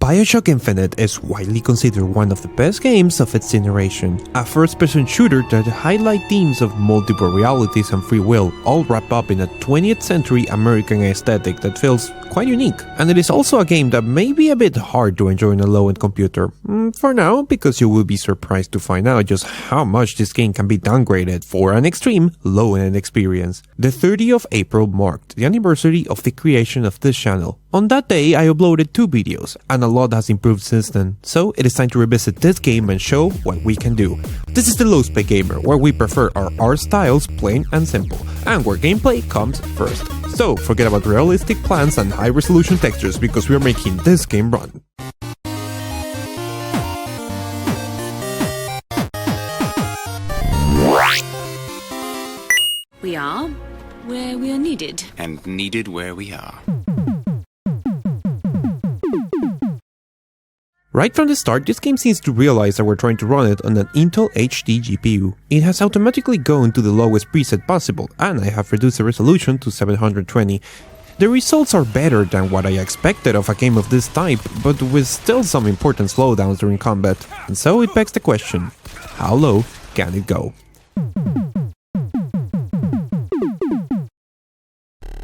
Bioshock Infinite is widely considered one of the best games of its generation, a first-person shooter that highlights themes of multiple realities and free will, all wrapped up in a 20th century American aesthetic that feels quite unique. And it is also a game that may be a bit hard to enjoy on a low-end computer, for now, because you will be surprised to find out just how much this game can be downgraded for an extreme low-end experience. The 30th of April marked the anniversary of the creation of this channel. On that day, I uploaded 2 videos, and a lot has improved since then, so it is time to revisit this game and show what we can do. This is the LowSpecGamer, where we prefer our art styles plain and simple, and where gameplay comes first. So forget about realistic plans and high-resolution textures because we are making this game run. We are where we are needed. And needed where we are. Right from the start, this game seems to realize that we're trying to run it on an Intel HD GPU. It has automatically gone to the lowest preset possible, and I have reduced the resolution to 720. The results are better than what I expected of a game of this type, but with still some important slowdowns during combat, and so it begs the question, how low can it go?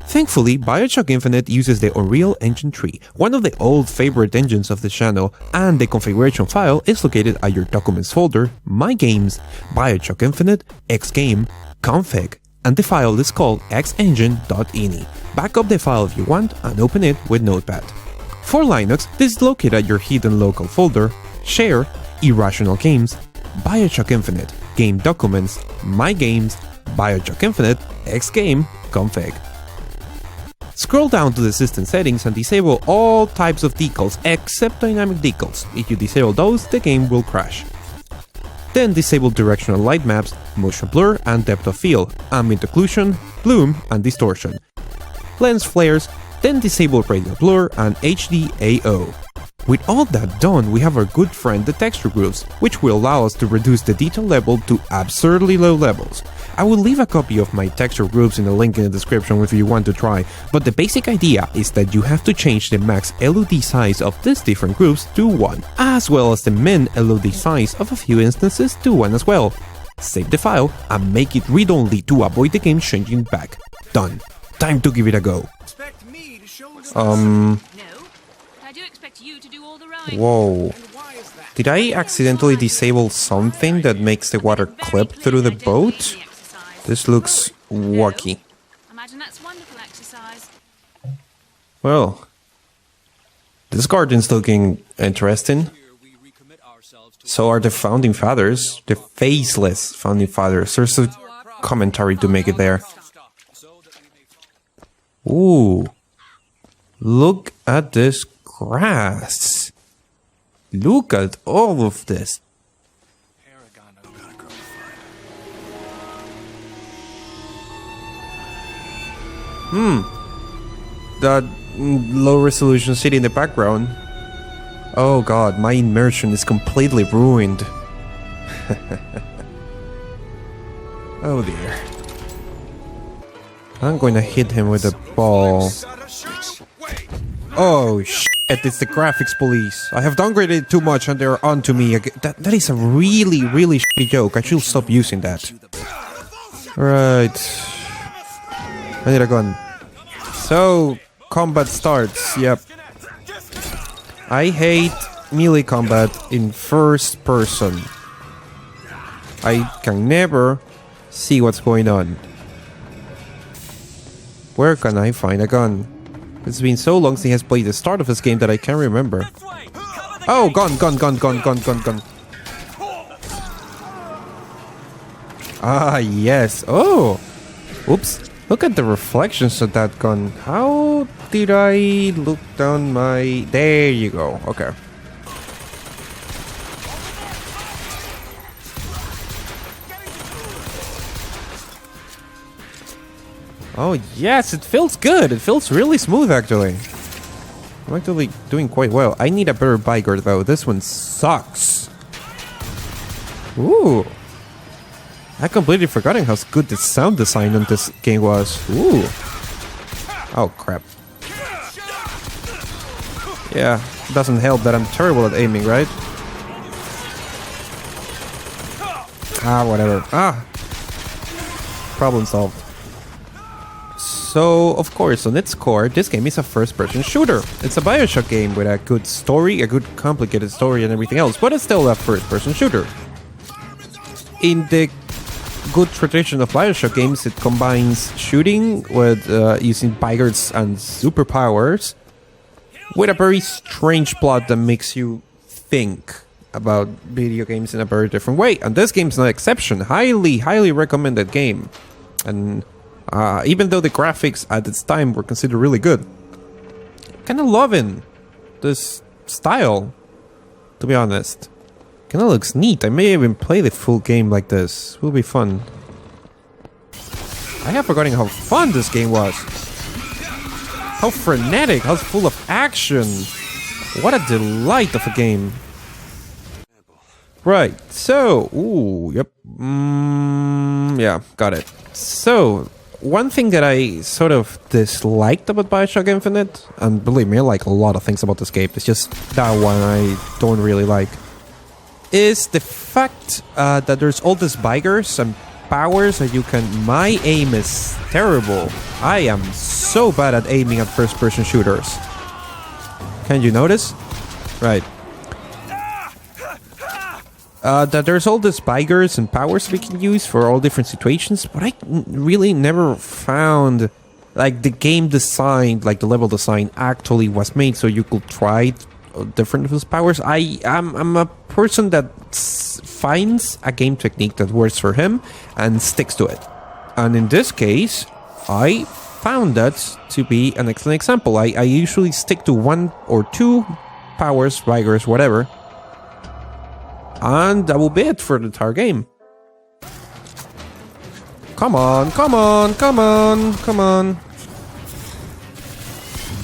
Thankfully, Bioshock Infinite uses the Unreal Engine 3, one of the old favorite engines of the channel, and the configuration file is located at your Documents folder, My Games, Bioshock Infinite, Xgame, Config, and the file is called xengine.ini. Back up the file if you want and open it with Notepad. For Linux, this is located at your hidden local folder, Share, Irrational Games, Bioshock Infinite, Game Documents, My Games, Bioshock Infinite, Xgame, Config. Scroll down to the system settings and disable all types of decals except dynamic decals. If you disable those, the game will crash. Then disable directional light maps, motion blur and depth of field, ambient occlusion, bloom and distortion, lens flares, then disable radial blur and HDAO. With all that done, we have our good friend the texture groups, which will allow us to reduce the detail level to absurdly low levels. I will leave a copy of my texture groups in the link in the description if you want to try, but the basic idea is that you have to change the max LOD size of these different groups to 1, as well as the min LOD size of a few instances to 1 as well. Save the file and make it read-only to avoid the game changing back. Done. Time to give it a go. Whoa. Did I accidentally disable something that makes the water clip through the boat? This looks wacky. Imagine that's wonderful exercise. Well, this garden's looking interesting. So are the founding fathers, the faceless founding fathers. There's a commentary to make it there. Ooh. Look at this grass. Look at all of this. That low resolution city in the background. Oh god, my immersion is completely ruined. Oh dear. I'm going to hit him with a ball. Oh shit, it's the graphics police. I have downgraded it too much and they're onto me again. That is a really shitty joke. I should stop using that. Right. I need a gun. So, combat starts, yep. I hate melee combat in first person. I can never see what's going on. Where can I find a gun? It's been so long since I played the start of this game that I can't remember. Oh, gun. Ah, yes. Oh! Oops. Look at the reflections of that gun. How did I look down my... There you go. Okay. Oh, yes, it feels good. It feels really smooth, actually. I'm actually doing quite well. I need a better biker, though. This one sucks. Ooh. I completely forgotten how good the sound design on this game was. Ooh. Oh, crap. Yeah, doesn't help that I'm terrible at aiming, right? Ah, whatever. Ah! Problem solved. So, of course, on its core, this game is a first-person shooter. It's a Bioshock game with a good story, a good complicated story and everything else, but it's still a first-person shooter. In the good tradition of Bioshock games, it combines shooting with using Biggers and superpowers with a very strange plot that makes you think about video games in a very different way. And this game's no exception. Highly, highly recommended game. And even though the graphics at its time were considered really good, kind of loving this style, to be honest. Kind of looks neat. I may even play the full game like this. Will be fun. I have forgotten how fun this game was. How frenetic, how full of action. What a delight of a game. Right, so, ooh, yep, yeah, got it. So, one thing that I sort of disliked about Bioshock Infinite, and believe me, I like a lot of things about this game, it's just that one I don't really like, is the fact that there's all these Biggers and powers that you can... My aim is terrible. I am so bad at aiming at first-person shooters. Can you notice? Right. That there's all these Biggers and powers we can use for all different situations, but I really never found like the game design, like the level design actually was made so you could try different of those powers. I'm a person that finds a game technique that works for him and sticks to it. And in this case, I found that to be an excellent example. I usually stick to one or two powers, Biggers, whatever. And that will be it for the entire game. Come on, come on, come on, come on.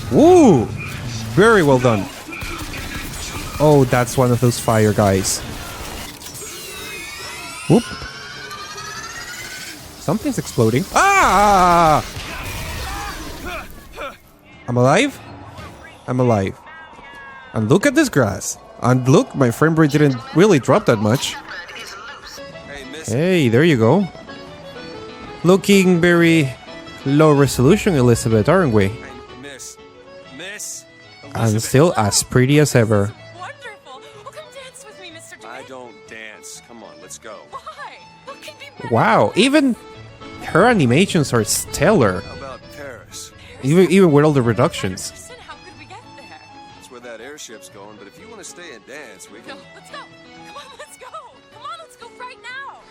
Woo! Very well done. Oh, that's one of those fire guys. Whoop. Something's exploding. Ah! I'm alive? I'm alive. And look at this grass. And look, my frame rate didn't really drop that much. Hey, there you go. Looking very low resolution, Elizabeth, aren't we? Miss And still as pretty as ever. Wonderful. Well, come dance with me, Mr. I don't dance. Come on, let's go. Why? What could be better? Wow, even her animations are stellar. How about Paris? Even with all the reductions. How could we get there? That's where that airship's going, but if you want to stay and dance, we No, can... let's go. Come on, let's go. Come on, let's go right now.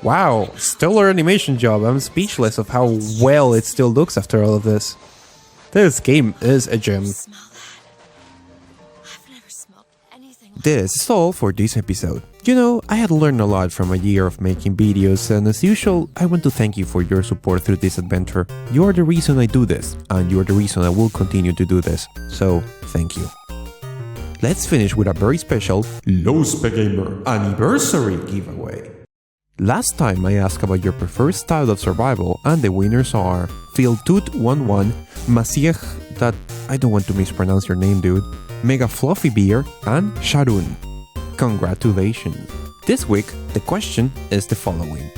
Wow, stellar animation job. I'm speechless of how well it still looks after all of this. This game is a gem. Smell that. I've never smelled anything like This is all for this episode. You know, I had learned a lot from a year of making videos, and as usual, I want to thank you for your support through this adventure. You are the reason I do this, and you are the reason I will continue to do this. So, thank you. Let's finish with a very special LowSpecGamer anniversary giveaway. Last time I asked about your preferred style of survival, and the winners are Philtut11, Masiech, that I don't want to mispronounce your name, dude, Mega Fluffy Beer, and Sharun. Congratulations! This week, the question is the following.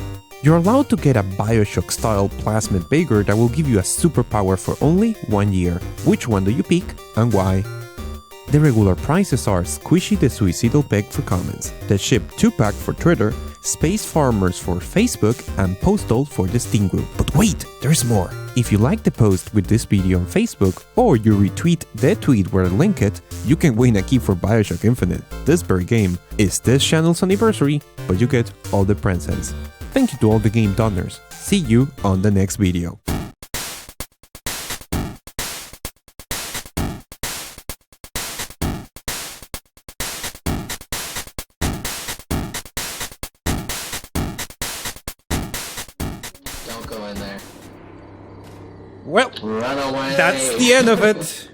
You're allowed to get a Bioshock-style plasmid Bagger that will give you a superpower for only 1 year. Which one do you pick, and why? The regular prices are Squishy the Suicidal Peg for comments, the Ship 2-pack for Twitter, Space Farmers for Facebook, and Postal for the Steam group. But wait, there's more! If you like the post with this video on Facebook, or you retweet the tweet where I link it, you can win a key for Bioshock Infinite. This very game is this channel's anniversary, but you get all the presents. Thank you to all the game donors. See you on the next video. Don't go in there. Well, Run away. that's the end of it.